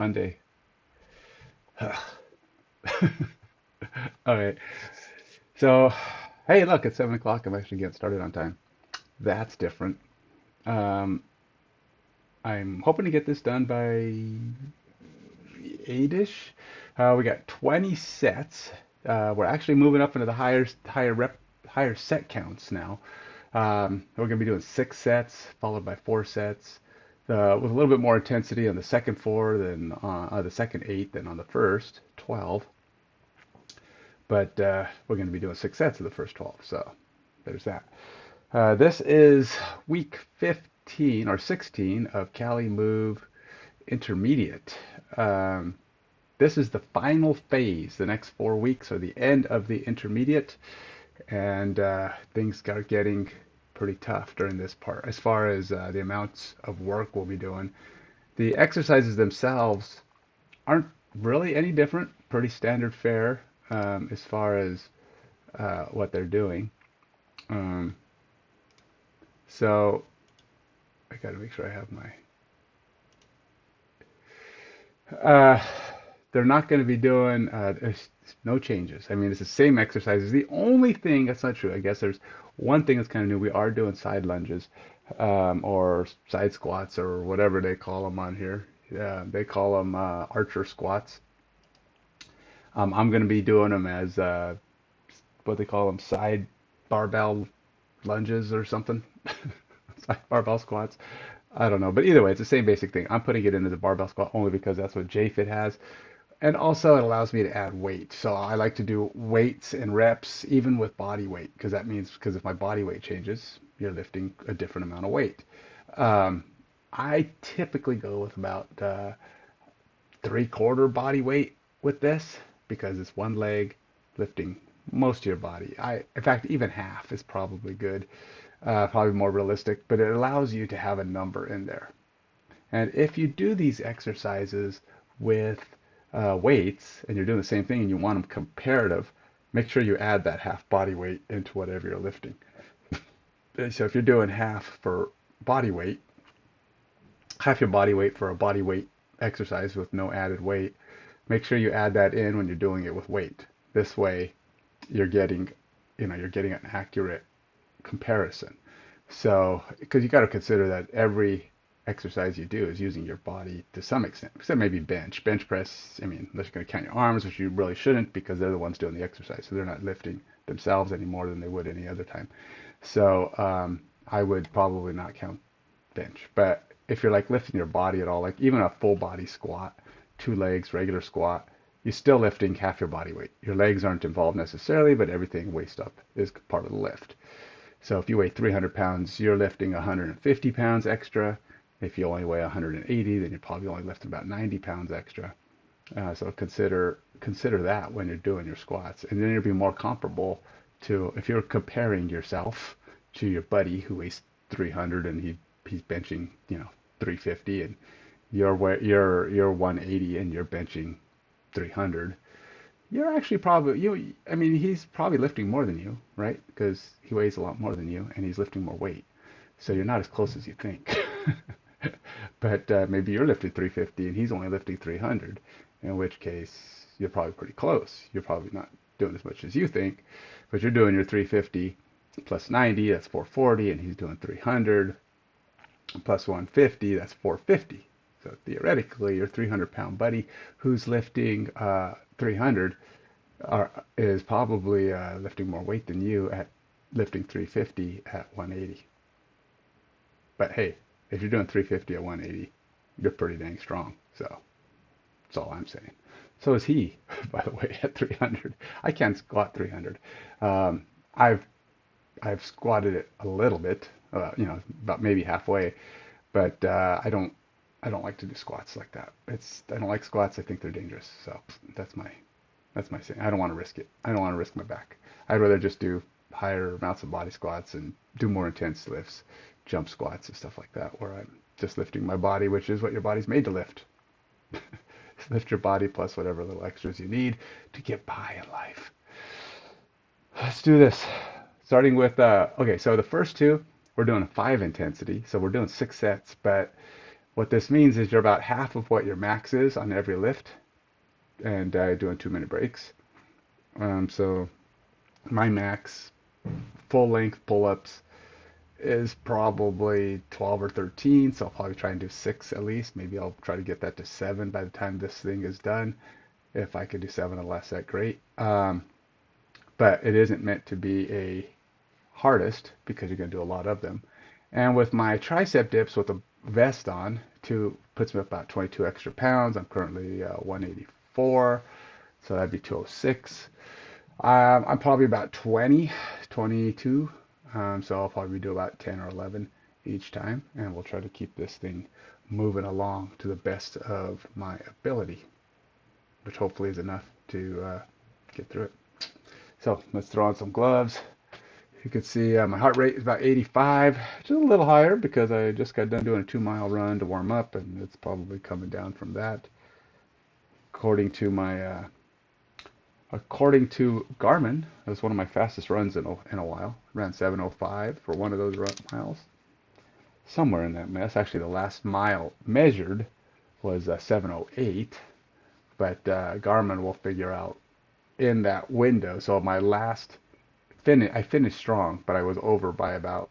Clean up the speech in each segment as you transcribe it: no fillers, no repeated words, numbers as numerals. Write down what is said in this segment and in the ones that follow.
Monday. All right. So, hey, look, it's 7 o'clock. I'm actually getting started on time. That's different. Um, I'm hoping to get this done by 8-ish. We got 20 sets. We're actually moving up into the higher set counts now. We're going to be doing 6 sets, followed by 4 sets, with a little bit more intensity on the second 4 than the second 8 than on the first 12. But we're going to be doing 6 sets of the first 12. So there's that. This is week 15 or 16 of CaliMove Intermediate. Um, this is the final phase. The next 4 weeks are the end of the intermediate, and things start getting pretty tough during this part as far as the amounts of work we'll be doing. The exercises themselves aren't really any different, pretty standard fare as far as what they're doing. Um, so I got to make sure I have my. Uh, they're not going to be doing. There's no changes. I mean, it's the same exercises. The only thing that's not true. I guess there's one thing that's kind of new. We are doing side lunges, or side squats, or whatever they call them on here. They call them archer squats. I'm going to be doing them as what they call them, side barbell lunges or something. Side barbell squats. I don't know, but either way, it's the same basic thing. I'm putting it into the barbell squat only because that's what JFit has, and also it allows me to add weight. So I like to do weights and reps even with body weight because that means because if my body weight changes, you're lifting a different amount of weight. Um, I typically go with about 3/4 body weight with this because it's one leg lifting most of your body. In fact, even half is probably good, probably more realistic, but it allows you to have a number in there. And if you do these exercises with weights and you're doing the same thing and you want them comparative, make sure you add that half body weight into whatever you're lifting. So if you're doing half for body weight, half your body weight for a body weight exercise with no added weight, make sure you add that in when you're doing it with weight. This way you're getting, you're getting an accurate comparison. So, because you got to consider that every exercise you do is using your body to some extent, except maybe bench press. I mean, unless you're going to count your arms, which you really shouldn't because they're the ones doing the exercise, so they're not lifting themselves any more than they would any other time. So, I would probably not count bench. But if you're like lifting your body at all, like even a full body squat, 2 legs, regular squat, you're still lifting half your body weight. Your legs aren't involved necessarily, but everything waist up is part of the lift. So if you weigh 300 pounds, you're lifting 150 pounds extra. If you only weigh 180, then you're probably only lifting about 90 pounds extra. So consider that when you're doing your squats, and then you'll be more comparable to if you're comparing yourself to your buddy who weighs 300 and he's benching 350, and you're 180 and you're benching 300. You're actually probably you. I mean, he's probably lifting more than you, right? Because he weighs a lot more than you, and he's lifting more weight. So you're not as close as you think. But maybe you're lifting 350 and he's only lifting 300, in which case you're probably pretty close. You're probably not doing as much as you think, but you're doing your 350 plus 90, that's 440, and he's doing 300 plus 150, that's 450. So theoretically, your 300-pound buddy who's lifting 300 is probably lifting more weight than you at lifting 350 at 180. But hey, if you're doing 350 at 180, you're pretty dang strong. So that's all I'm saying. So is he, by the way, at 300. I can't squat 300. Um, I've I've squatted it a little bit, about maybe halfway, but I don't like to do squats like that. I don't like squats. I think they're dangerous. So that's my that's my thing. I don't want to risk it. I don't want to risk my back. I'd rather just do higher amounts of body squats and do more intense lifts, jump squats and stuff like that, where I'm just lifting my body, which is what your body's made to lift. Lift your body plus whatever little extras you need to get by in life. Let's do this. Starting with, okay, so the first two, we're doing a 5 intensity. So we're doing 6 sets, but What this means is you're about half of what your max is on every lift, and doing 2-minute breaks. So my max full length pull-ups is probably 12 or 13, so I'll probably try and do 6 at least. Maybe I'll try to get that to 7 by the time this thing is done. If I could do 7 or less, that's great. But it isn't meant to be a hardest because you're going to do a lot of them. And with my tricep dips with a vest on, puts me up about 22 extra pounds. I'm currently 184, so that'd be 206. I'm probably about 20, 22, so I'll probably do about 10 or 11 each time, and we'll try to keep this thing moving along to the best of my ability, which hopefully is enough to get through it. So let's throw on some gloves. You can see my heart rate is about 85, which is a little higher because I just got done doing a 2-mile run to warm up, and it's probably coming down from that. According to Garmin, that was one of my fastest runs in a while. Ran 7:05 for one of those miles. Somewhere in that mess. Actually, the last mile measured was 7:08, but Garmin will figure out in that window. So my last finish, I finished strong, but I was over by about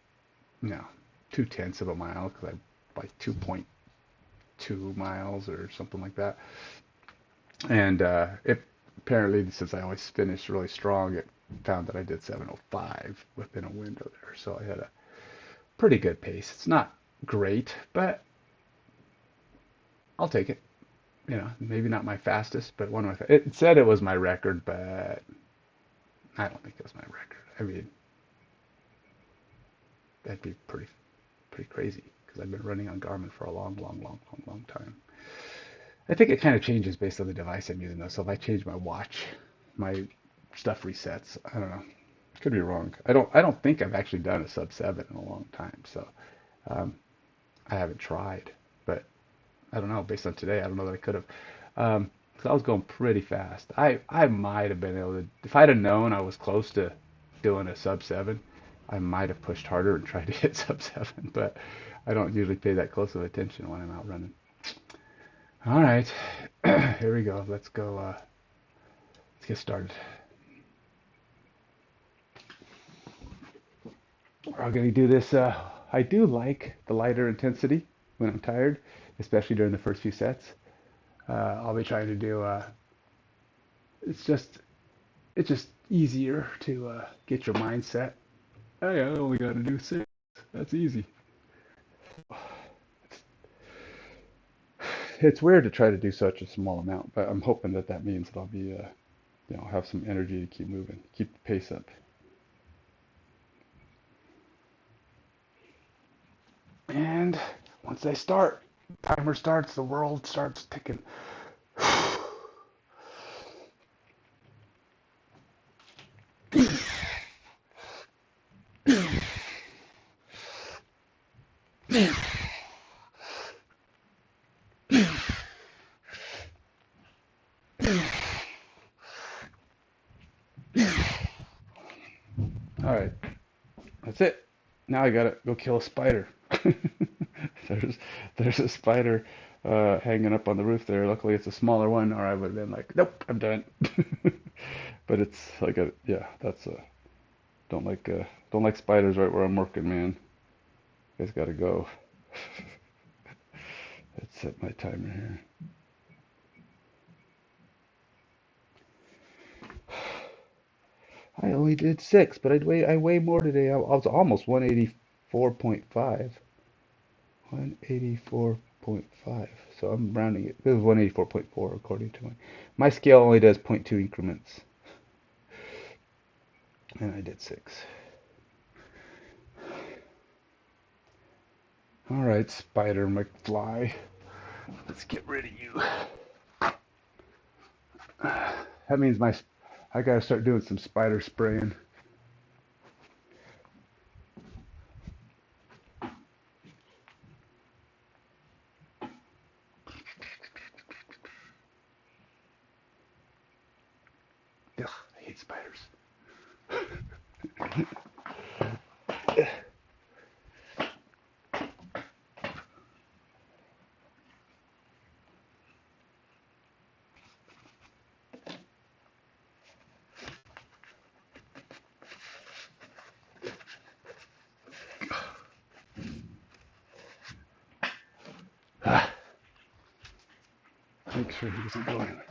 2/10 of a mile because I like 2.2 miles or something like that. And it apparently, since I always finish really strong, it found that I did 7:05 within a window there. So I had a pretty good pace. It's not great, but I'll take it. Maybe not my fastest, but one of my. It said it was my record, but I don't think it was my record. I mean, that'd be pretty crazy because I've been running on Garmin for a long time. I think it kind of changes based on the device I'm using though. So if I change my watch, my stuff resets. I don't know. Could be wrong. I don't think I've actually done a sub 7 in a long time. So um, I haven't tried, but I don't know. Based on today, I don't know that I could have. Because I was going pretty fast. I might have been able to, if I'd have known I was close to doing a sub 7, I might have pushed harder and tried to hit sub 7. But I don't usually pay that close of attention when I'm out running. All right, here we go. Let's go. Let's get started. We're going to do this. I do like the lighter intensity when I'm tired, especially during the first few sets. I'll be trying to do. It's just easier to get your mindset. Hey, I only got to do 6. That's easy. It's weird to try to do such a small amount, but I'm hoping that means that I'll be, have some energy to keep moving, keep the pace up. And once I start, timer starts, the world starts ticking. All right, that's it. Now I gotta go kill a spider. There's a spider hanging up on the roof there. Luckily, it's a smaller one, or I would have been like, nope, I'm done. But it's like yeah, that's don't like spiders right where I'm working, man. You guys gotta go. Let's set my timer here. I only did 6, but I weigh more today. I was almost 184.5. 184.5. So I'm rounding it. This is 184.4 according to my scale only does 0.2 increments. And I did 6. All right, Spider McFly. Let's get rid of you. That means I gotta start doing some spider spraying. Ugh, I hate spiders. Make sure he doesn't go anywhere.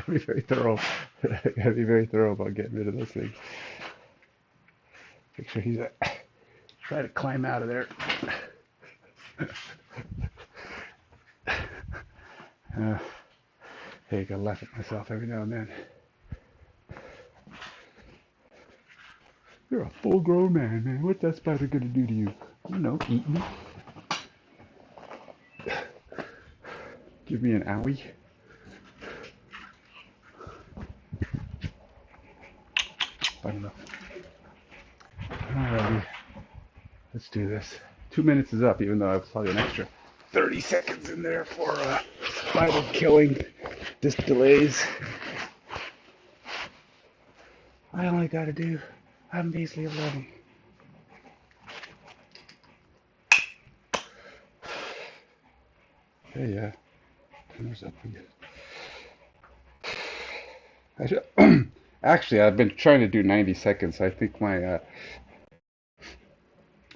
Be very thorough. Gotta be very thorough about getting rid of those things. Make sure he's try to climb out of there. Hey, gotta laugh at myself every now and then. You're a full-grown man. What's that spider gonna do to you? I don't know, eat me? Give me an owie? I don't know. Alrighty, let's do this. 2 minutes is up, even though I was probably an extra 30 seconds in there for spider killing. Just delays. I only gotta do, I'm measly 11. Hey, yeah. Timer's up again. I should, actually, I've been trying to do 90 seconds. I think my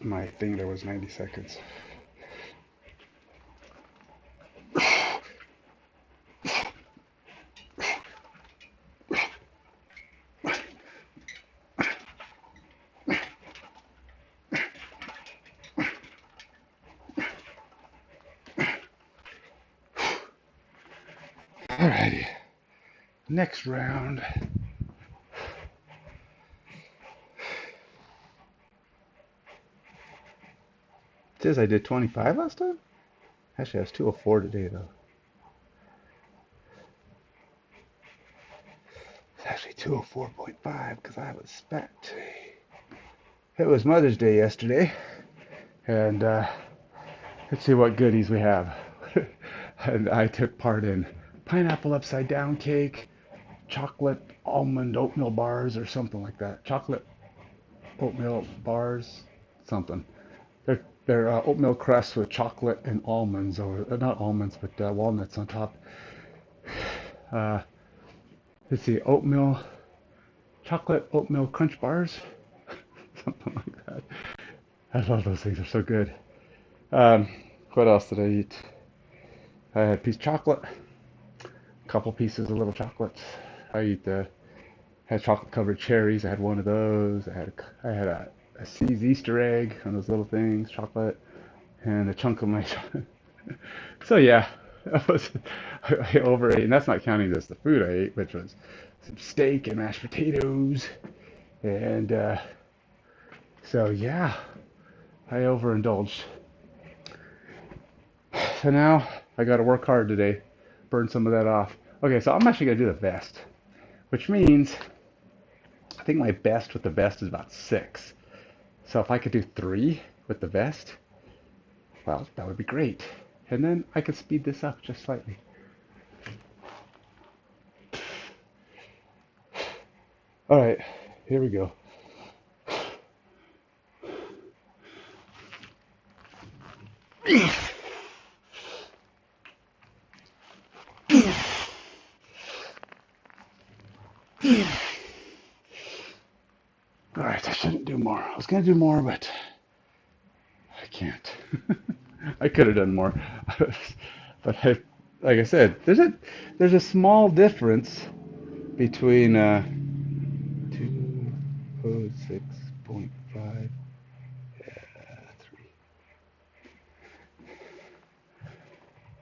my thing there was 90 seconds. Alrighty, next round. It says I did 25 last time? Actually, I was 204 today, though. It's actually 204.5 because I was fat today. It was Mother's Day yesterday, and let's see what goodies we have. And I took part in pineapple upside down cake, chocolate almond oatmeal bars, or something like that. Chocolate oatmeal bars, something. They're oatmeal crust with chocolate and almonds, or not almonds, but walnuts on top. Uh, let's see, chocolate oatmeal crunch bars, something like that. I love those things; they're so good. Um, what else did I eat? I had a piece of chocolate, a couple pieces of little chocolates. Had chocolate covered cherries. I had one of those. I had a C's Easter egg on those little things, chocolate, and a chunk of my. So yeah, I overate, and that's not counting just the food I ate, which was some steak and mashed potatoes, and so yeah, I overindulged. So now I got to work hard today, burn some of that off. Okay, so I'm actually gonna do the vest, which means I think my best with the vest is about 6. So if I could do 3 with the vest, well, that would be great. And then I could speed this up just slightly. All right, here we go. All right, I shouldn't do more. I was gonna do more, but I can't. I could have done more, but like I said, there's a small difference between 206.5, 3.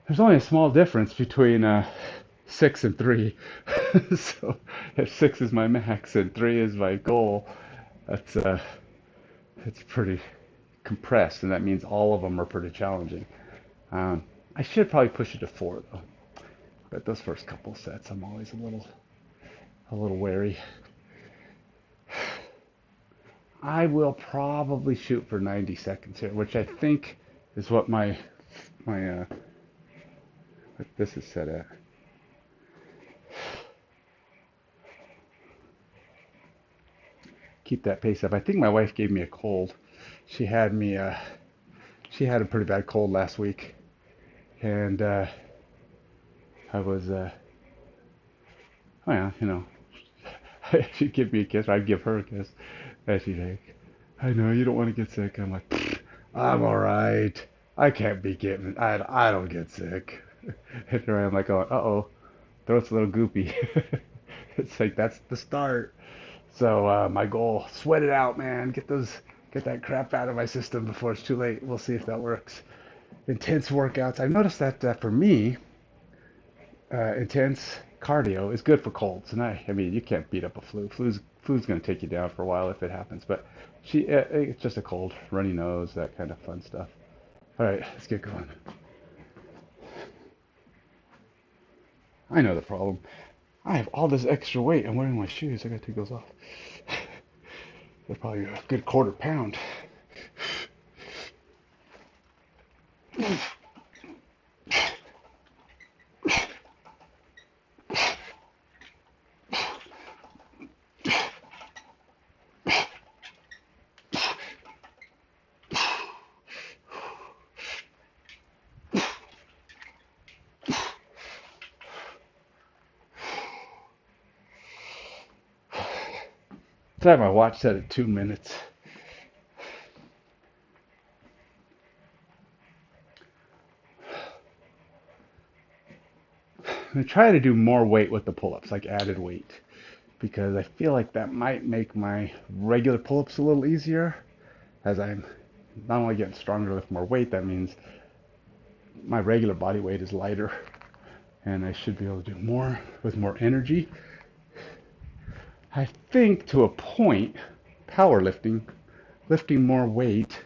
There's only a small difference between 6 and 3. So if 6 is my max and 3 is my goal, that's it's pretty compressed, and that means all of them are pretty challenging. I should probably push it to 4 though, but those first couple sets I'm always a little wary. I will probably shoot for 90 seconds here, which I think is what my what this is set at. Keep that pace up. I think my wife gave me a cold. She had a pretty bad cold last week, and I was well, she'd give me a kiss, or I'd give her a kiss, and she's like, I know you don't want to get sick. I'm like, I'm all right. I can't be getting, I don't get sick. And here I am like going, uh-oh, throat's a little goopy. It's like, that's the start. So my goal, sweat it out, man. Get that crap out of my system before it's too late. We'll see if that works. Intense workouts. I've noticed that for me, intense cardio is good for colds. And I mean, you can't beat up a flu. Flu's going to take you down for a while if it happens. But it's just a cold, runny nose, that kind of fun stuff. All right, let's get going. I know the problem. I have all this extra weight. I'm wearing my shoes. I gotta take those off. They're probably a good quarter pound. So I have my watch set at 2 minutes. I try to do more weight with the pull-ups, like added weight, because I feel like that might make my regular pull-ups a little easier, as I'm not only getting stronger with more weight, that means my regular body weight is lighter, and I should be able to do more with more energy. I think to a point, powerlifting, lifting more weight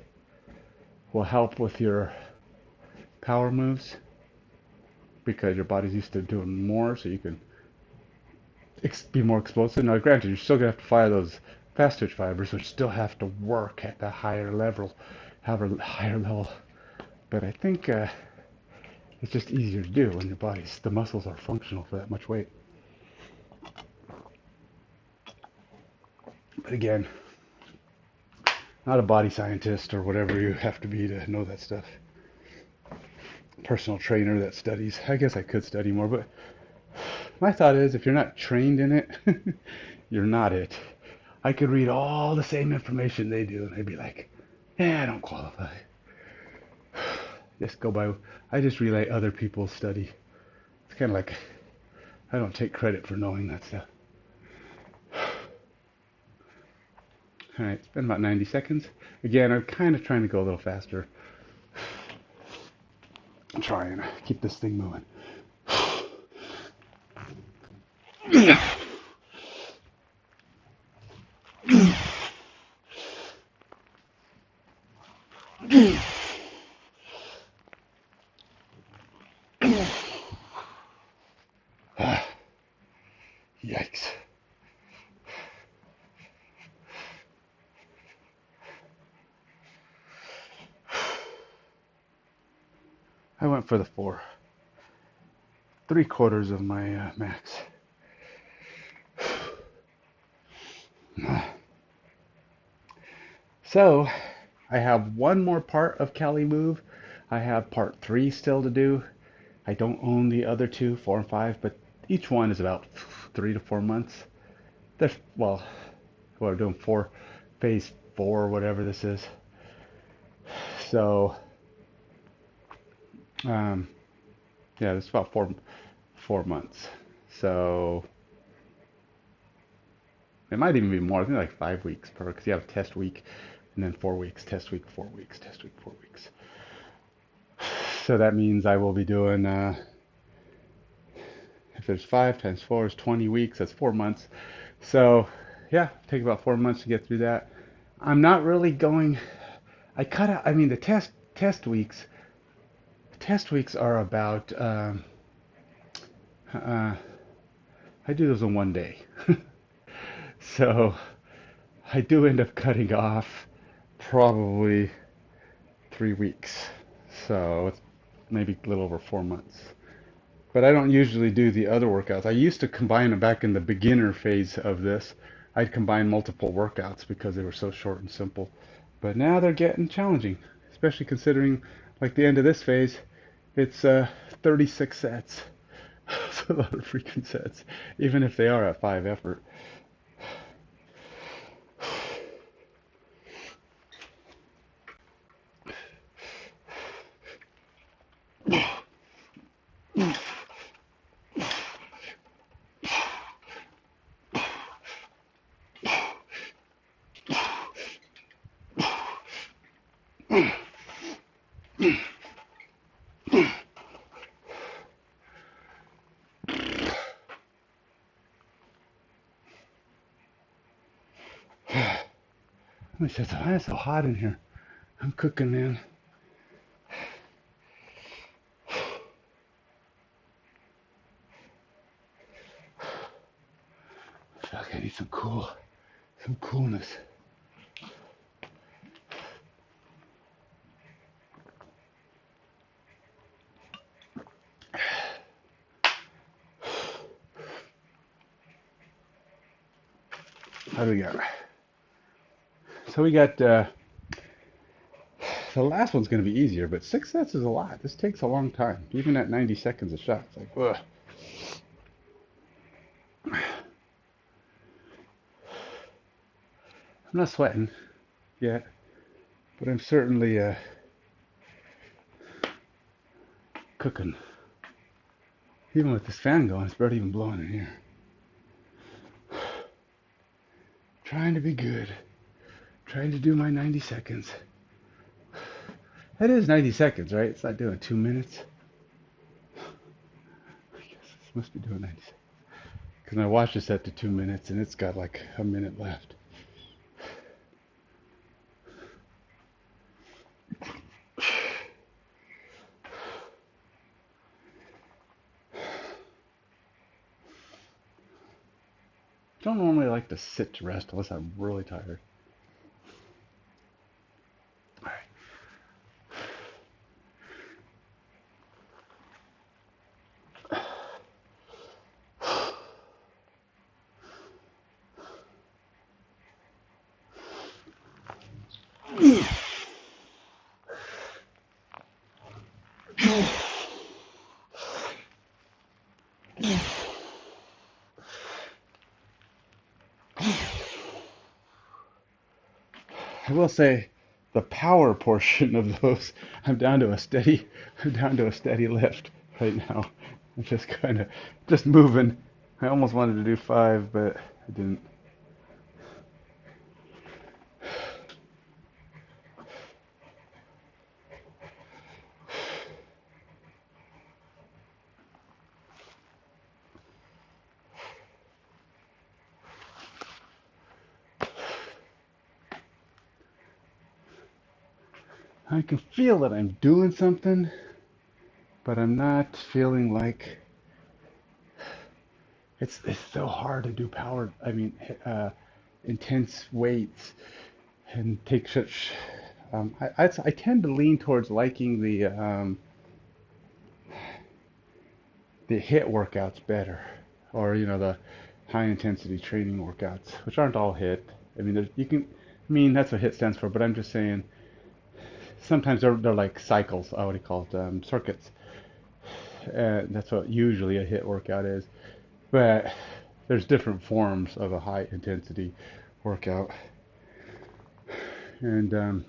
will help with your power moves because your body's used to doing more, so you can be more explosive. Now, granted, you're still gonna have to fire those fast twitch fibers, which still have to work at the higher level, have a higher level. But I think it's just easier to do when the muscles are functional for that much weight. But again, not a body scientist or whatever you have to be to know that stuff. Personal trainer that studies. I guess I could study more, but my thought is if you're not trained in it, you're not it. I could read all the same information they do, and they'd be like, I don't qualify. Just go by, I just relay other people's study. It's kind of like, I don't take credit for knowing that stuff. All right, it's been about 90 seconds. Again, I'm kind of trying to go a little faster. I'm trying to keep this thing moving. Yikes. I went for the 4. 3/4 of my max. So, I have one more part of CaliMove. I have part 3 still to do. I don't own the other 2, 4 and 5, but each one is about 3 to 4 months. Well, we're doing phase 4, whatever this is. So, yeah, it's about 4 months. So it might even be more. I think like 5 weeks because you have a test week, and then 4 weeks, test week, 4 weeks, test week, 4 weeks. So that means I will be doing, if there's 5 times 4 is 20 weeks, that's 4 months. So yeah, take about 4 months to get through that. I'm not really going, I cut out, I mean, the test weeks are about, I do those in one day. So I do end up cutting off probably 3 weeks. So it's maybe a little over 4 months. But I don't usually do the other workouts. I used to combine them back in the beginner phase of this. I'd combine multiple workouts because they were so short and simple. But now they're getting challenging, especially considering like the end of this phase, it's 36 sets. It's a lot of freaking sets, even if they are at 5 effort. Why is it so hot in here? I'm cooking, man. I feel like I need some coolness. How do we got? So we got, the last one's going to be easier, but 6 sets is a lot. This takes a long time. Even at 90 seconds a shot, it's like, ugh. I'm not sweating yet, but I'm certainly cooking. Even with this fan going, it's barely even blowing in here. Trying to be good. Trying to do my 90 seconds. That is 90 seconds, right? It's not doing 2 minutes. I guess this must be doing 90 seconds. Because my watch is set to 2 minutes and it's got like a minute left. I don't normally like to sit to rest unless I'm really tired. All right. I will say the power portion of those, I'm down to a steady lift right now. I'm just kind of just moving. I almost wanted to do 5, but I didn't. I can feel that I'm doing something, but I'm not feeling like it's so hard to do power. I mean, intense weights and take such. I tend to lean towards liking the HIIT workouts better, or the high intensity training workouts, which aren't all HIIT. I mean, you can. I mean, that's what HIIT stands for, but I'm just saying. Sometimes they're like cycles. I would call it circuits. That's what usually a HIIT workout is. But there's different forms of a high intensity workout, and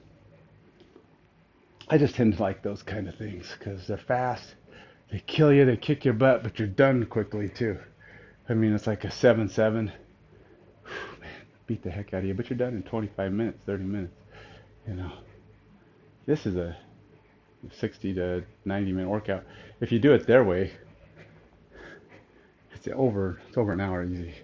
I just tend to like those kind of things because they're fast, they kill you, they kick your butt, but you're done quickly too. I mean, it's like a 7-7. Man, beat the heck out of you, but you're done in 25 minutes, 30 minutes. You know, this is a 60 to 90-minute workout. If you do it their way, it's over. It's over an hour easy.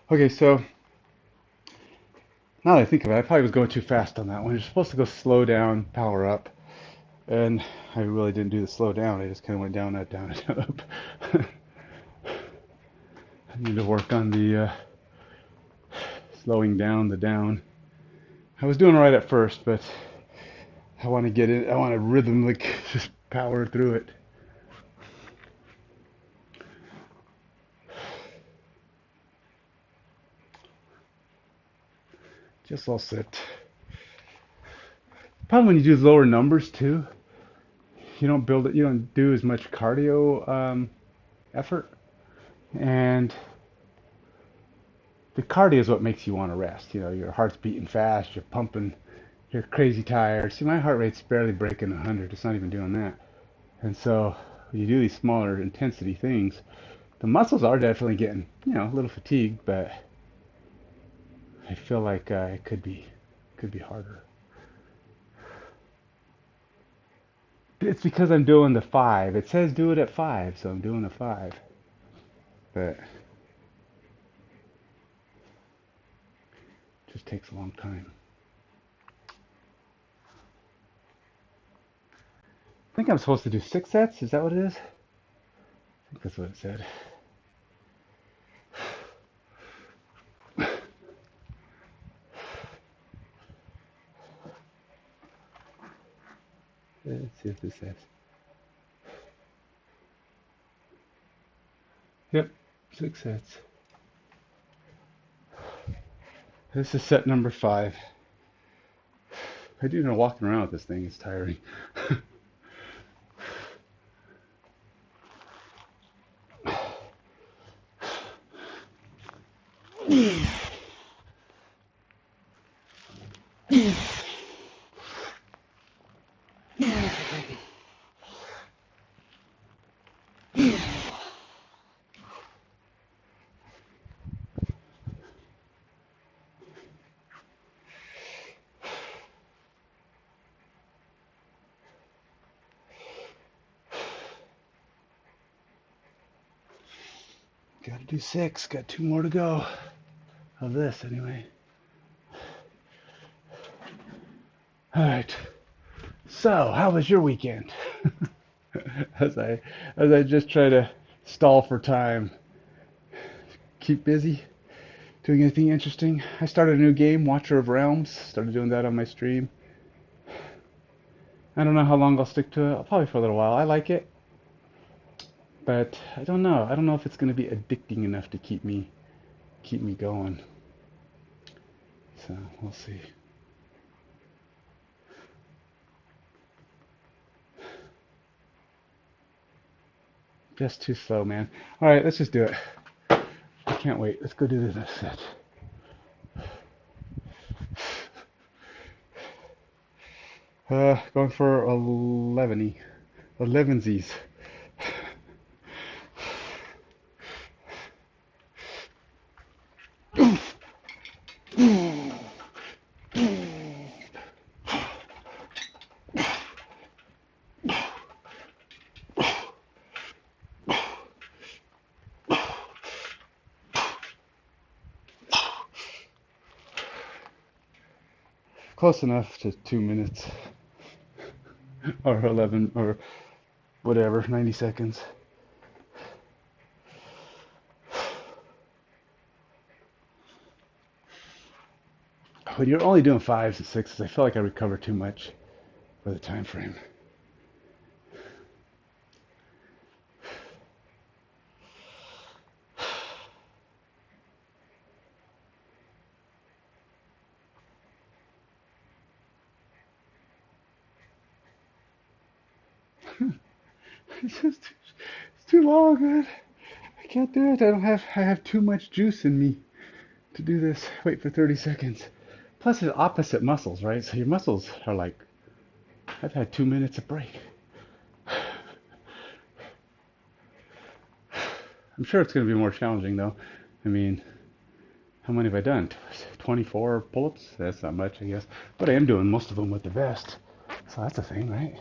Okay, so now that I think of it, I probably was going too fast on that one. You're supposed to go slow down, power up, and I really didn't do the slow down. I just kind of went down, up, down, up. I need to work on the slowing down the down. I was doing all right at first, but I want to get it. I want to rhythmically just power through it. Just I'll sit. Probably when you do lower numbers too, you don't build it. You don't do as much cardio effort, and the cardio is what makes you want to rest. You know, your heart's beating fast, you're pumping, you're crazy tired. See, my heart rate's barely breaking 100. It's not even doing that. And so when you do these smaller intensity things, the muscles are definitely getting, a little fatigued, but I feel like it could be harder. It's because I'm doing the 5. It says do it at 5, so I'm doing a 5. But it just takes a long time. I think I'm supposed to do 6 sets. Is that what it is? I think that's what it said. Let's see if this says. Yep, 6 sets. This is set number 5. I do know walking around with this thing is tiring. Gotta do 6. Got 2 more to go. Of this, anyway. Alright. So, how was your weekend? as I just try to stall for time. Keep busy. Doing anything interesting? I started a new game, Watcher of Realms. Started doing that on my stream. I don't know how long I'll stick to it. Probably for a little while. I like it. But I don't know. I don't know if it's going to be addicting enough to keep me going. So we'll see. Just too slow, man. All right, let's just do it. I can't wait. Let's go do this set. Going for 11sies. Close enough to 2 minutes. Or 11, or whatever, 90 seconds. When you're only doing 5s and 6s, I feel like I recover too much for the time frame. It's too long, man. I can't do it. I have too much juice in me to do this. Wait for 30 seconds. Plus it's opposite muscles, right? So your muscles are like, I've had 2 minutes of break. I'm sure it's going to be more challenging though. I mean, how many have I done? 24 pull-ups? That's not much, I guess. But I am doing most of them with the vest. So that's a thing, right?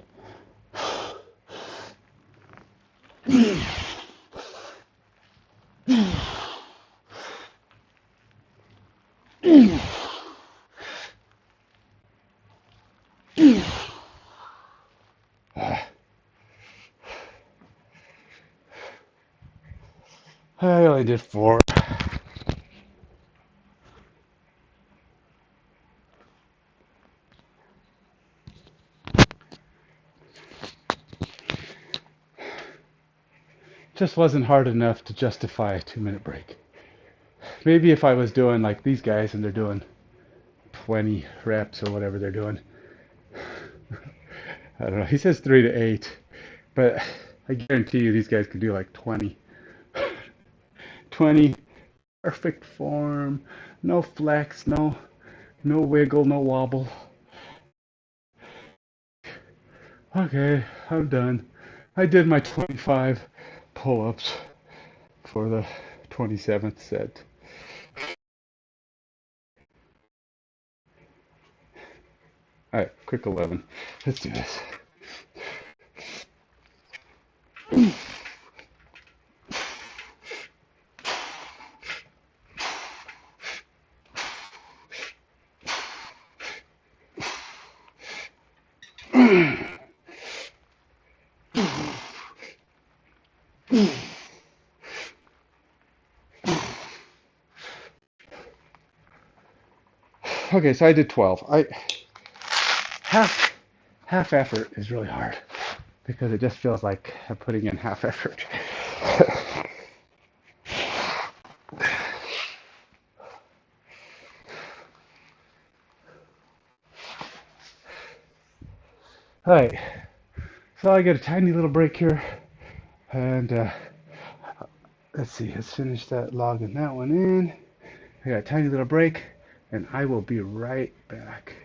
I only did 4. Just wasn't hard enough to justify a 2-minute break. Maybe if I was doing like these guys and they're doing 20 reps or whatever they're doing, I don't know. He says 3 to 8, but I guarantee you these guys could do like 20. 20, perfect form, no flex, no wiggle, no wobble. Okay, I'm done. I did my 25 pull-ups for the 27th set. All right, quick 11. Let's do this. Okay, so I did 12. I half half effort is really hard because it just feels like I'm putting in half effort. All right, so I get a tiny little break here, and let's see, let's finish that, logging that one in. I got a tiny little break, and I will be right back.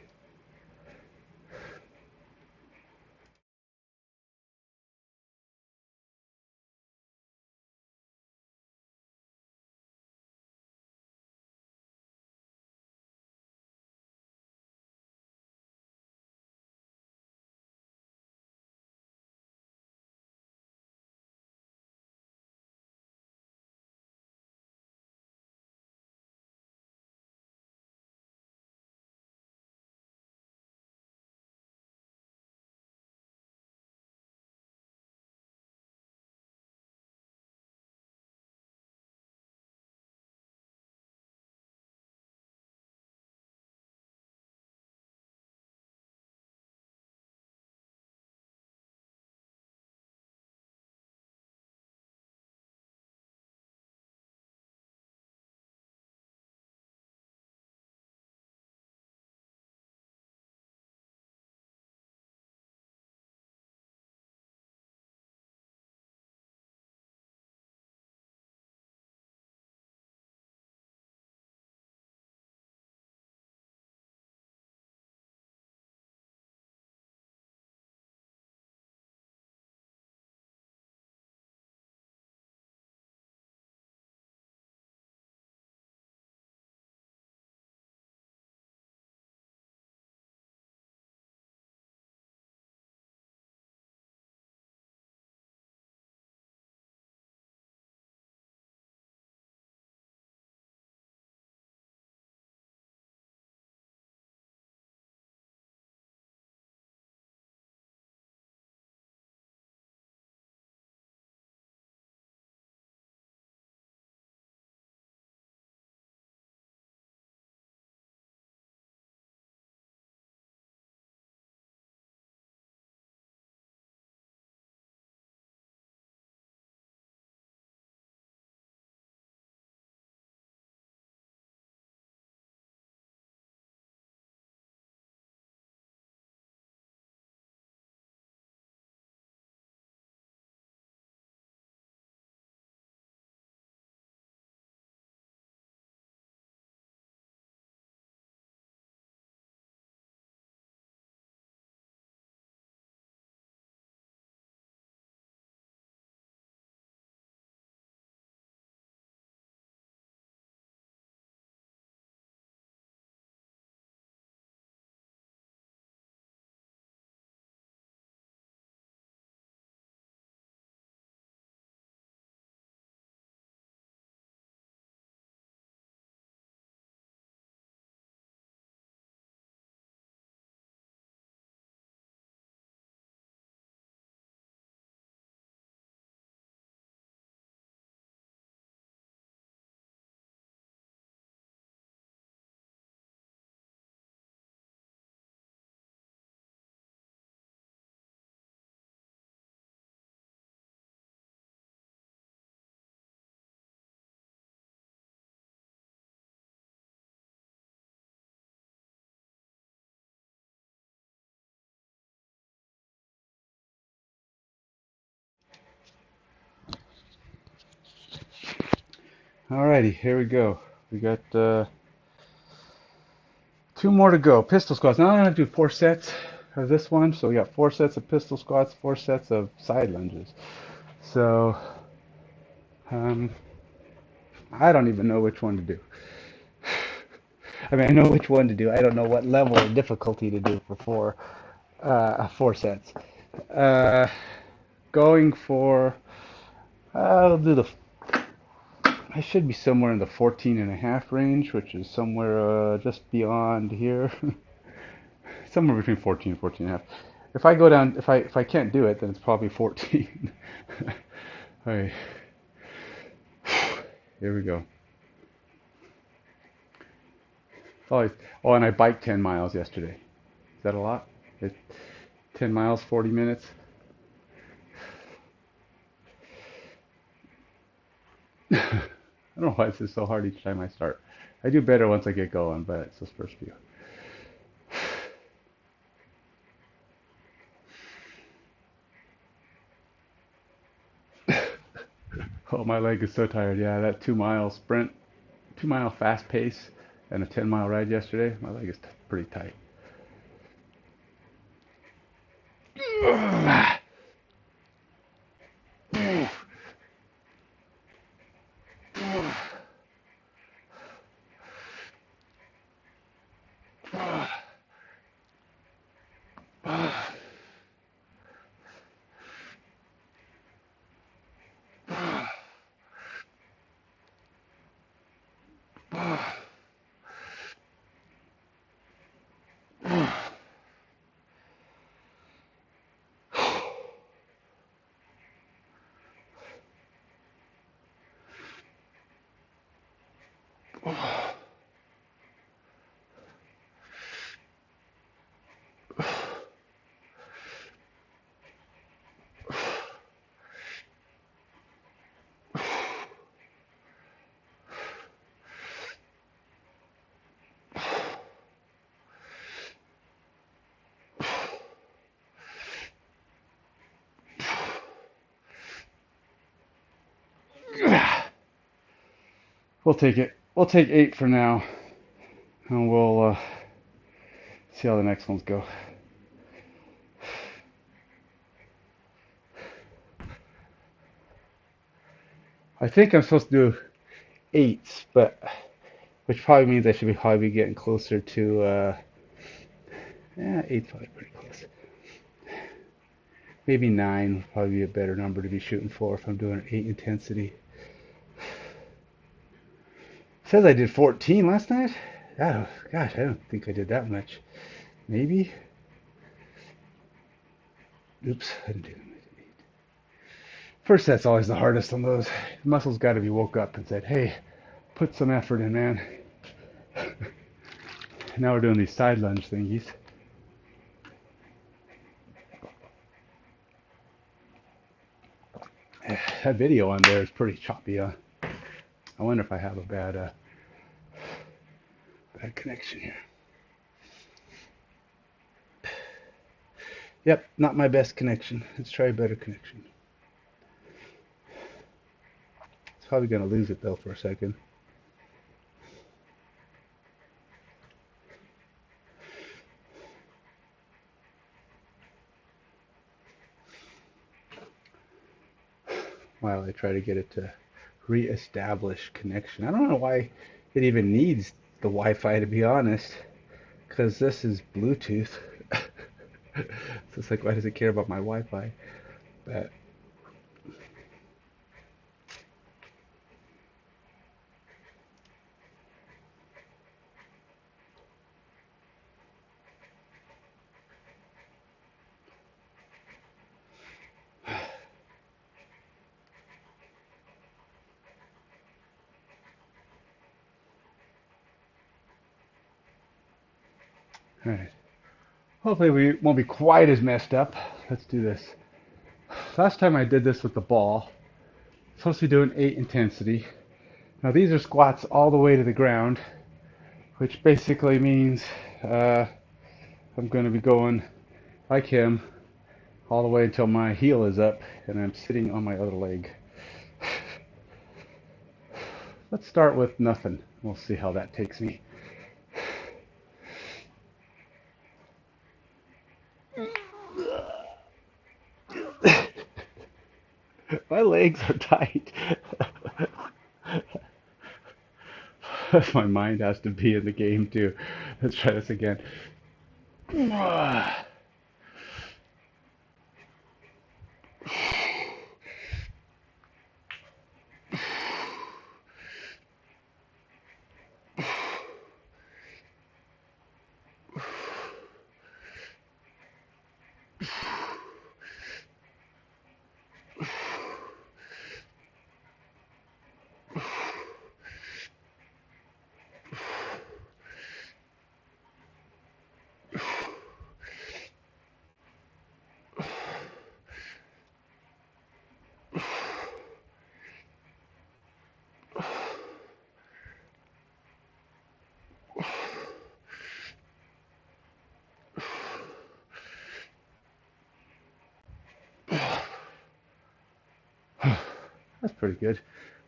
Alrighty, here we go. We got two more to go. Pistol squats. Now I'm going to do 4 sets of this one. So we got 4 sets of pistol squats, 4 sets of side lunges. So um, I don't even know which one to do. I mean, I know which one to do. I don't know what level of difficulty to do for 4 sets. Uh, Going for, I'll do the, I should be somewhere in the 14 and a half range, which is somewhere just beyond here. Somewhere between 14 and 14 and a half. If I go down, if I can't do it, then it's probably 14. All right, here we go. Oh, oh, and I biked 10 miles yesterday. Is that a lot? It, 10 miles, 40 minutes. I don't know why this is so hard each time I start. I do better once I get going, but it's this first few. Oh, my leg is so tired. Yeah, that 2 mile sprint, 2 mile fast pace, and a 10 mile ride yesterday. My leg is pretty tight. We'll take it. We'll take 8 for now, and we'll see how the next ones go. I think I'm supposed to do 8s, but which probably means I should be probably getting closer to yeah, 8's probably pretty close. Maybe 9 would probably be a better number to be shooting for if I'm doing an 8 intensity. It says I did 14 last night. Oh, gosh, I don't think I did that much. Maybe. Oops, I didn't do that. First set's always the hardest on those. The muscles got to be woke up and said, hey, put some effort in, man. Now we're doing these side lunge thingies. That video on there is pretty choppy. I wonder if I have a bad connection here. Yep, not my best connection. Let's try a better connection. It's probably going to lose it though for a second. While I try to get it to re-establish connection. I don't know why it even needs the Wi-Fi, to be honest, because this is Bluetooth. So it's like, why does it care about my Wi-Fi? But all right. Hopefully we won't be quite as messed up. Let's do this. Last time I did this with the ball, supposed to be doing 8 intensity. Now these are squats all the way to the ground, which basically means I'm going to be going like him all the way until my heel is up and I'm sitting on my other leg. Let's start with nothing. We'll see how that takes me. My legs are tight. My mind has to be in the game too. Let's try this again. That's pretty good.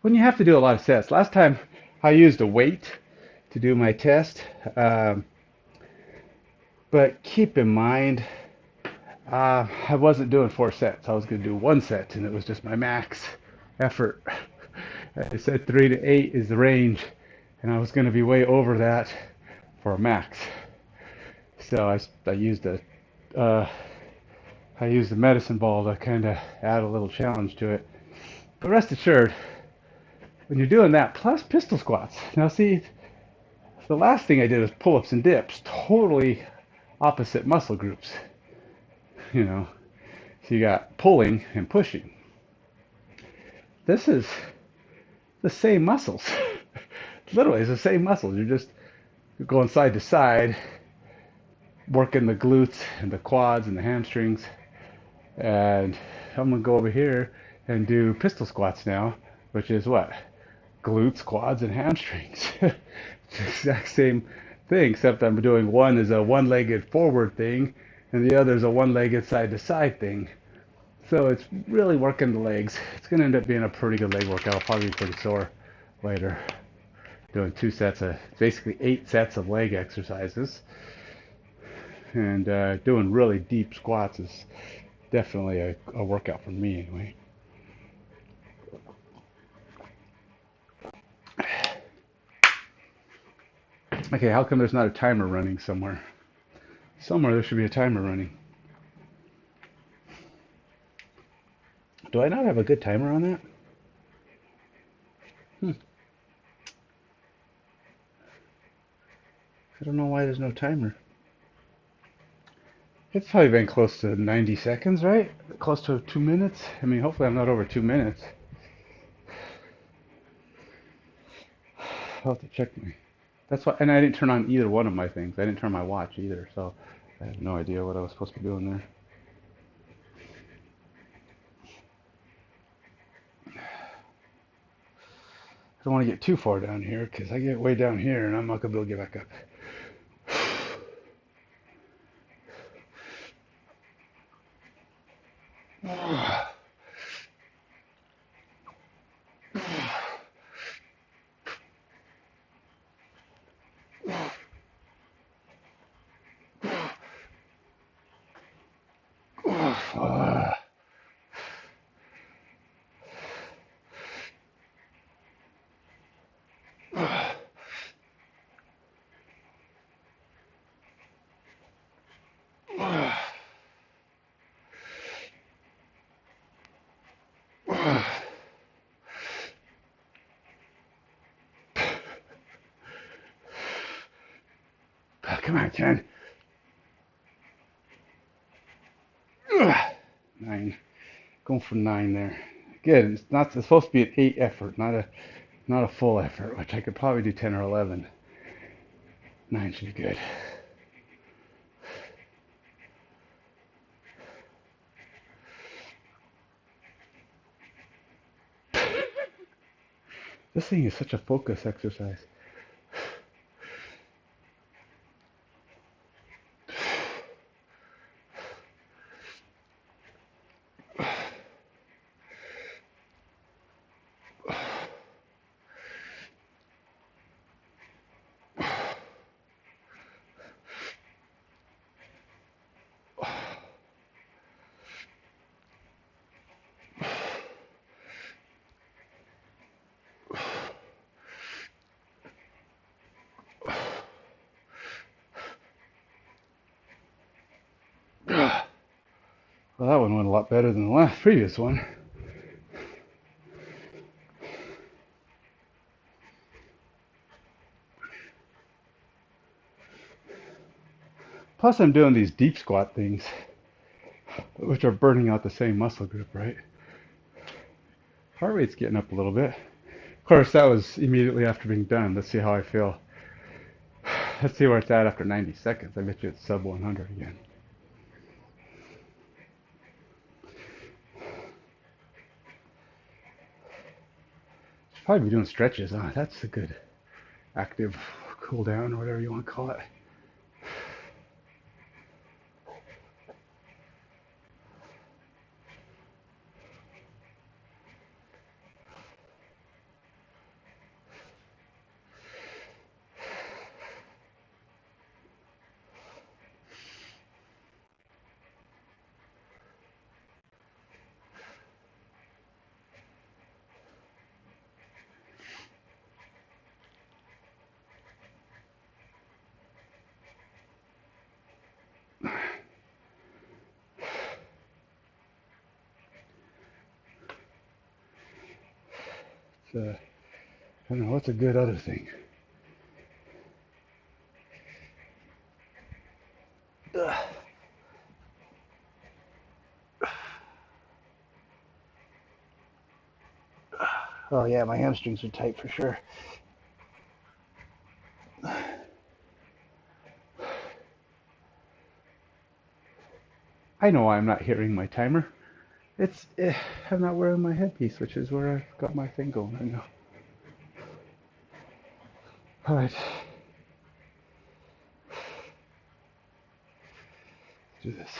When you have to do a lot of sets. Last time I used a weight to do my test, um, but keep in mind I wasn't doing 4 sets. I was going to do 1 set, and it was just my max effort. I said 3 to 8 is the range, and I was going to be way over that for a max. So I used a uh, I used the medicine ball to kind of add a little challenge to it. But rest assured, when you're doing that, plus pistol squats. Now see, the last thing I did was pull-ups and dips, totally opposite muscle groups. You know, so you got pulling and pushing. This is the same muscles. Literally, it's the same muscles. You're just going side to side, working the glutes and the quads and the hamstrings. And I'm gonna go over here and do pistol squats now, which is what? Glutes, quads, and hamstrings. It's the exact same thing, except I'm doing one is a one-legged forward thing, and the other is a one-legged side-to-side thing. So it's really working the legs. It's gonna end up being a pretty good leg workout. I'll probably be pretty sore later. Doing 2 sets of, basically 8 sets of leg exercises. And doing really deep squats is definitely a workout for me anyway. Okay, how come there's not a timer running somewhere? Somewhere there should be a timer running. Do I not have a good timer on that? I don't know why there's no timer. It's probably been close to 90 seconds, right? Close to 2 minutes. I mean, hopefully I'm not over 2 minutes. I'll have to check my. That's why, and I didn't turn on either one of my things. I didn't turn my watch either, so I have no idea what I was supposed to be doing there. I don't want to get too far down here because I get way down here and I'm not gonna be able to get back up. Come on, Ken. 9. Going for 9 there. Good. It's supposed to be an 8 effort, not a full effort, which I could probably do 10 or 11. 9 should be good. This thing is such a focus exercise. Well, that one went a lot better than the last previous one. Plus, I'm doing these deep squat things, which are burning out the same muscle group, right? Heart rate's getting up a little bit. Of course, that was immediately after being done. Let's see how I feel. Let's see where it's at after 90 seconds. I bet you it's sub 100 again. Should probably be doing stretches, huh? That's a good active cool down or whatever you want to call it. I don't know, what's a good other thing? Oh yeah, my hamstrings are tight for sure. I know why I'm not hearing my timer. I'm not wearing my headpiece, which is where I've got my thing going right now. All right, let's do this.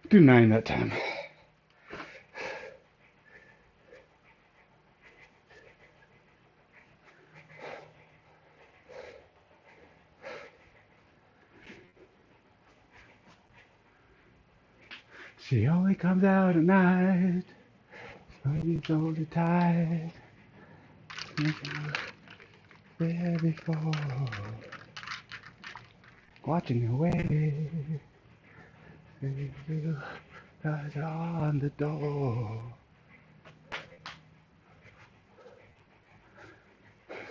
Do 9 that time. She only comes out at night, so you hold her tight. There before, watching her way. You guys on the door.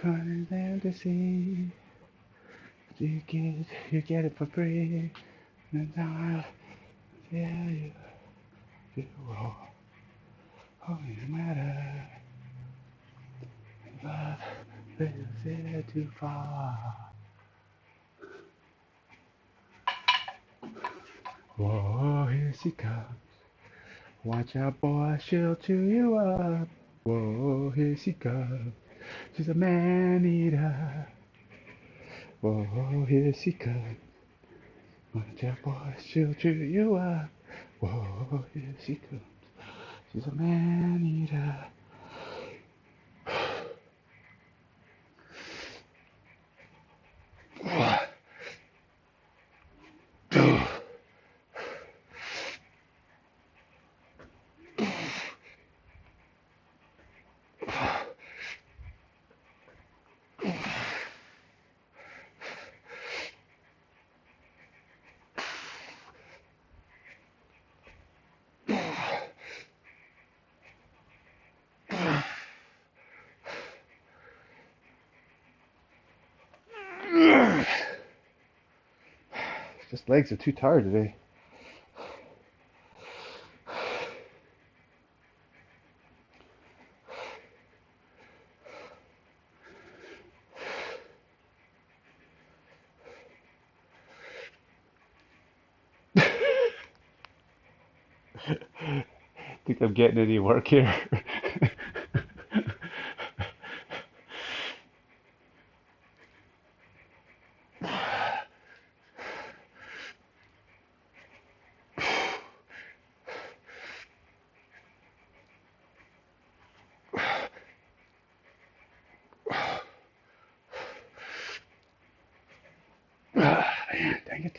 Running there to see. You get it for free. And now, yeah, you all. Only matter. Love lives there too far. Whoa, here she comes. Watch out, boy, she'll chew you up. Whoa, here she comes. She's a man-eater. Whoa, here she comes. Watch out, boy, she'll chew you up. Whoa, here she comes. She's a man-eater. Just legs are too tired today. Think I'm getting any work here? Man, dang it.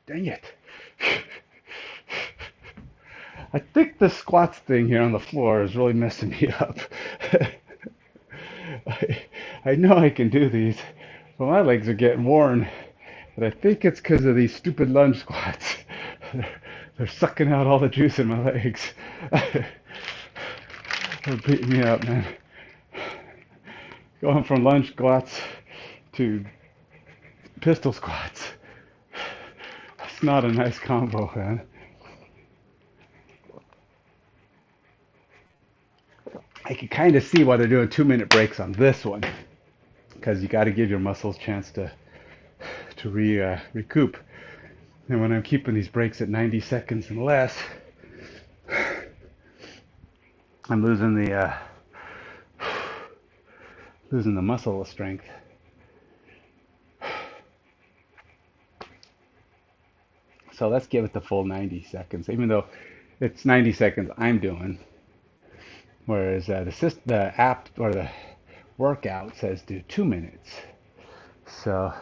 Dang it. I think the squats thing here on the floor is really messing me up. I, I know I can do these, but my legs are getting worn. But I think it's because of these stupid lunge squats. They're sucking out all the juice in my legs. They're beating me up, man. Going from lunge squats to pistol squats. It's not a nice combo, man. I can kind of see why they're doing 2 minute breaks on this one, because you got to give your muscles a chance to recoup. And when I'm keeping these breaks at 90 seconds and less, I'm losing the muscle strength. So let's give it the full 90 seconds, even though it's 90 seconds I'm doing, whereas the app or the workout says do 2 minutes. So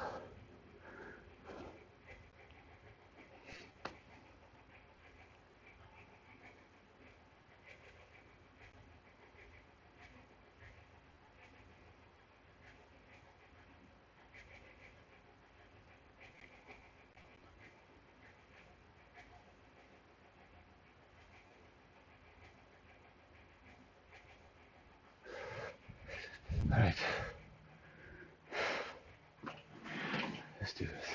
all right, let's do this.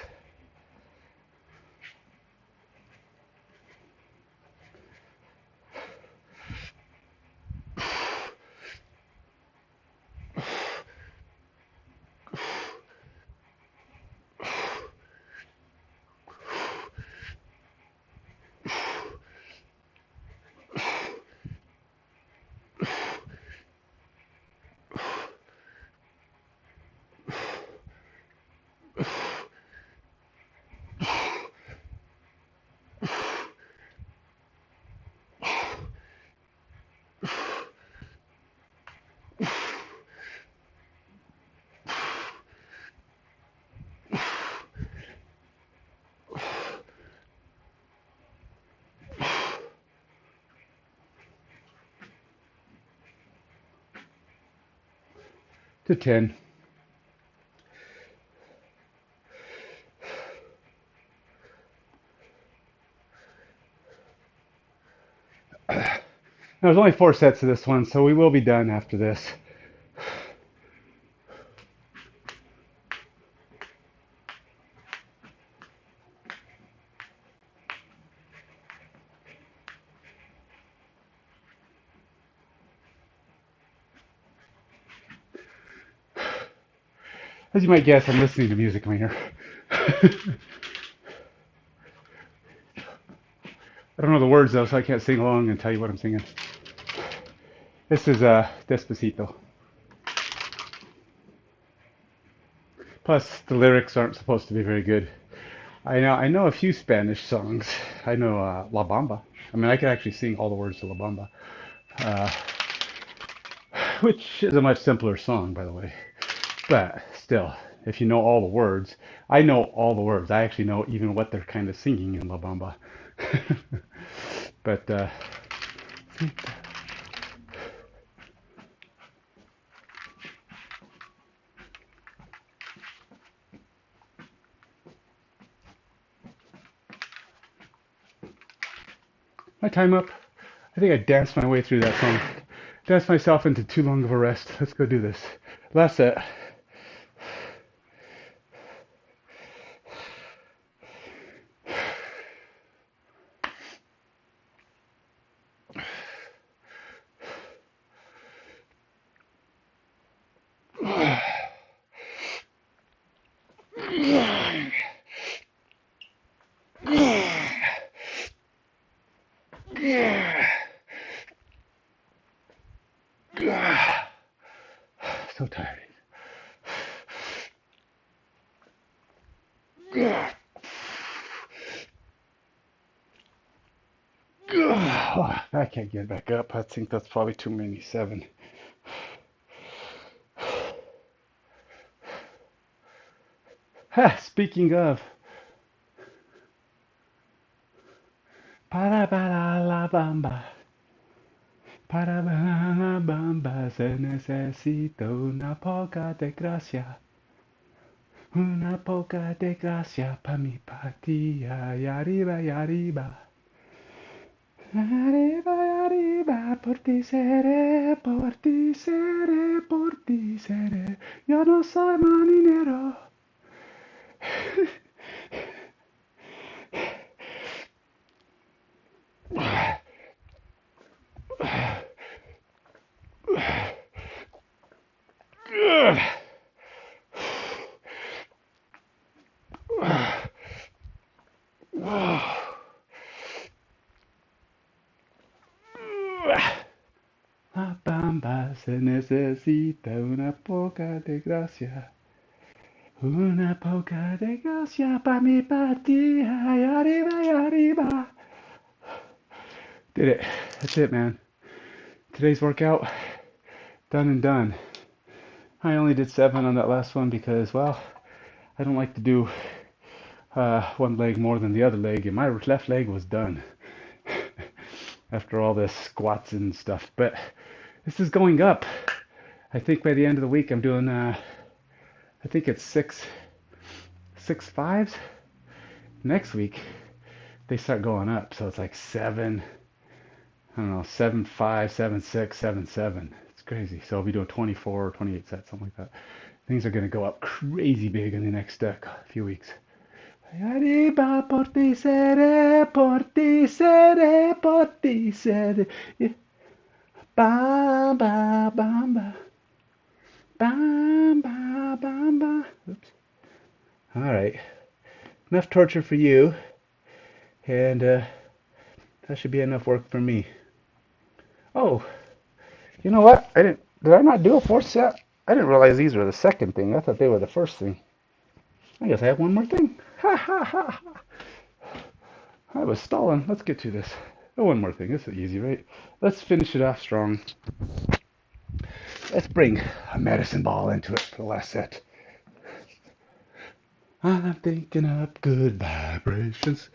To 10. There's only 4 sets of this one, so we will be done after this. As you might guess, I'm listening to music on here. I don't know the words though, so I can't sing along and tell you what I'm singing. This is Despacito. Plus, the lyrics aren't supposed to be very good. I know a few Spanish songs. I know La Bamba. I mean, I can actually sing all the words to La Bamba, uh, which is a much simpler song, by the way. But still, if you know all the words, I know all the words. I actually know even what they're kind of singing in La Bamba. But my time up. I think I danced my way through that song. Danced myself into too long of a rest. Let's go do this. Last set. So tired. I can't get back up. I think that's probably too many. 7. Speaking of, para para la bamba, para para la bamba, se necesita una poca de gracia. Una poca de gracia pa' mi partida, y arriba y arriba. Arriba y arriba, por ti seré, por ti seré, por ti seré. Yo no soy marinero. La bamba se necesita una poca de gracia. Una poca de gracia pa' mi partida, y arriba. Did it. That's it, man. Today's workout, done and done. I only did 7 on that last one because, well, I don't like to do one leg more than the other leg, and my left leg was done after all this squats and stuff. But this is going up. I think by the end of the week I'm doing, I think it's six fives. Next week they start going up, so it's like 7. I don't know, 7-5, 7-6, 7-7. It's crazy. So I'll be doing 24 or 28 sets, something like that. Things are going to go up crazy big in the next few weeks. Arriba, por ti seré, por ti seré, por ti seré. Bamba, bamba. Bamba, bamba. Oops. All right. Enough torture for you. And that should be enough work for me. Oh, you know what? Did I not do a 4th set? I didn't realize these were the second thing. I thought they were the first thing. I guess I have one more thing. Ha ha ha. I was stalling. Let's get to this. Oh, one more thing. This is easy, right? Let's finish it off strong. Let's bring a medicine ball into it for the last set. I'm thinking up good vibrations.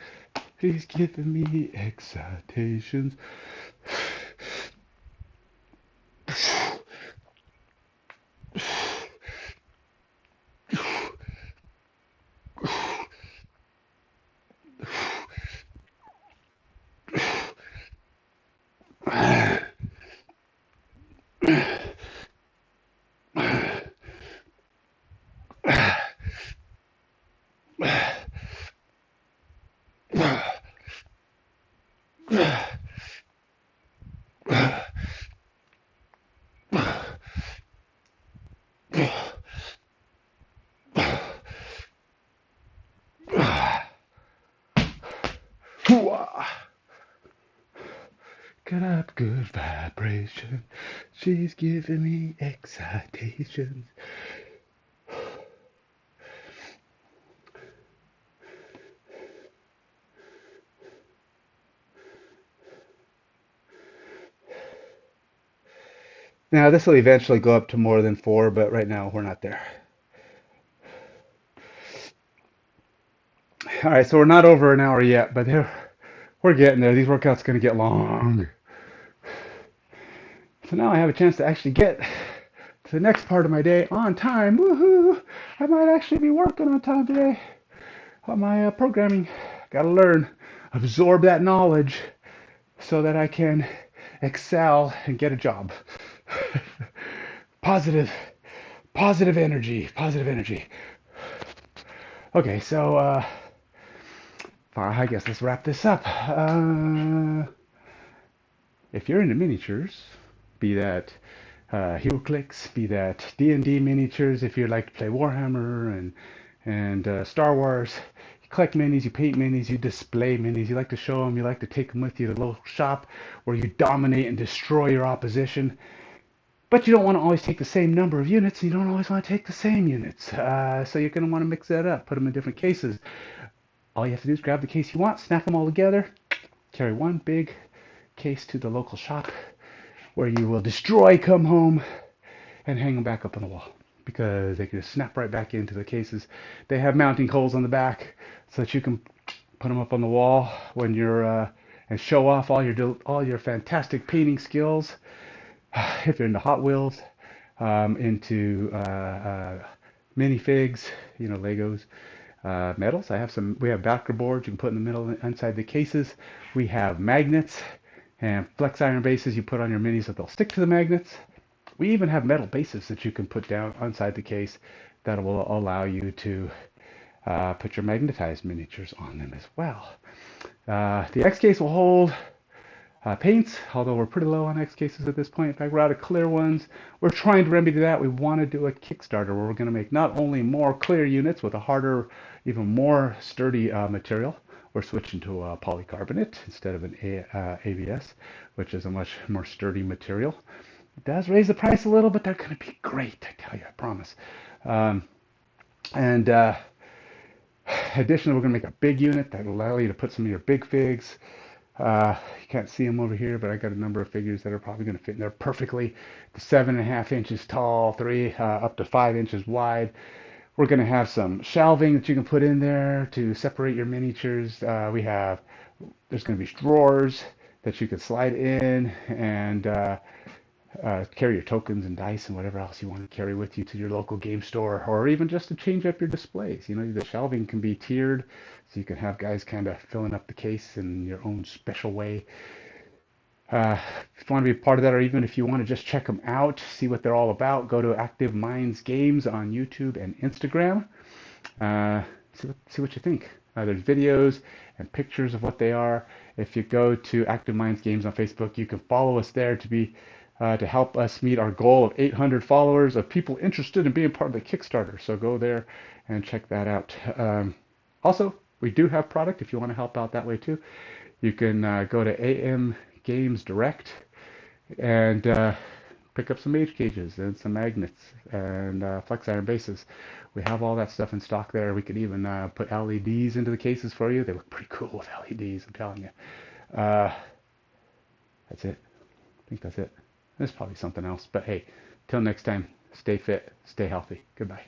He's giving me excitations. Got up good vibration. She's giving me excitations. Now this will eventually go up to more than 4, but right now we're not there. All right, so we're not over an hour yet, but we're getting there. These workouts are going to get long. So now I have a chance to actually get to the next part of my day on time. Woohoo! I might actually be working on time today on my programming. Got to learn, absorb that knowledge so that I can excel and get a job. Positive, positive energy, positive energy. Okay, so I guess let's wrap this up. If you're into miniatures, be that HeroClix, be that D&D miniatures, if you like to play Warhammer and Star Wars, collect minis, you paint minis, you display minis, you like to show them, you like to take them with you to the local shop where you dominate and destroy your opposition. But you don't want to always take the same number of units, and you don't always want to take the same units. So you're going to want to mix that up, put them in different cases. All you have to do is grab the case you want, snap them all together, carry one big case to the local shop where you will destroy, come home, and hang them back up on the wall because they can just snap right back into the cases. They have mounting holes on the back so that you can put them up on the wall when you're and show off all your fantastic painting skills. If you're into Hot Wheels, into minifigs, Legos, metals. We have backer boards you can put in the middle inside the cases. We have magnets and flex iron bases you put on your minis that they'll stick to the magnets. We even have metal bases that you can put down inside the case that will allow you to put your magnetized miniatures on them as well. The X case will hold paints, although we're pretty low on X cases at this point. In fact, we're out of clear ones. We're trying to remedy that. We want to do a Kickstarter where we're going to make not only more clear units with a harder, even more sturdy material. We're switching to polycarbonate instead of an ABS, which is a much more sturdy material. It does raise the price a little, but they're going to be great, I tell you, I promise. And additionally, we're going to make a big unit that will allow you to put some of your big figs. You can't see them over here, but I got a number of figures that are probably going to fit in there perfectly. 7.5 inches tall, up to 5 inches wide. We're going to have some shelving that you can put in there to separate your miniatures. There's going to be drawers that you can slide in and carry your tokens and dice and whatever else you want to carry with you to your local game store, or even just to change up your displays. The shelving can be tiered, so you can have guys kind of filling up the case in your own special way. If you want to be a part of that, or even if you want to just check them out, see what they're all about, go to Active Minds Games on YouTube and Instagram. See what you think. There's videos and pictures of what they are. If you go to Active Minds Games on Facebook, you can follow us there to help us meet our goal of 800 followers of people interested in being part of the Kickstarter. So go there and check that out. Also, we do have product if you want to help out that way too. You can go to AM Games Direct and pick up some mage cages and some magnets and flex iron bases. We have all that stuff in stock there. We could even put LEDs into the cases for you. They look pretty cool with LEDs, I'm telling you. That's it. I think that's it. There's probably something else. But hey, till next time, stay fit, stay healthy. Goodbye.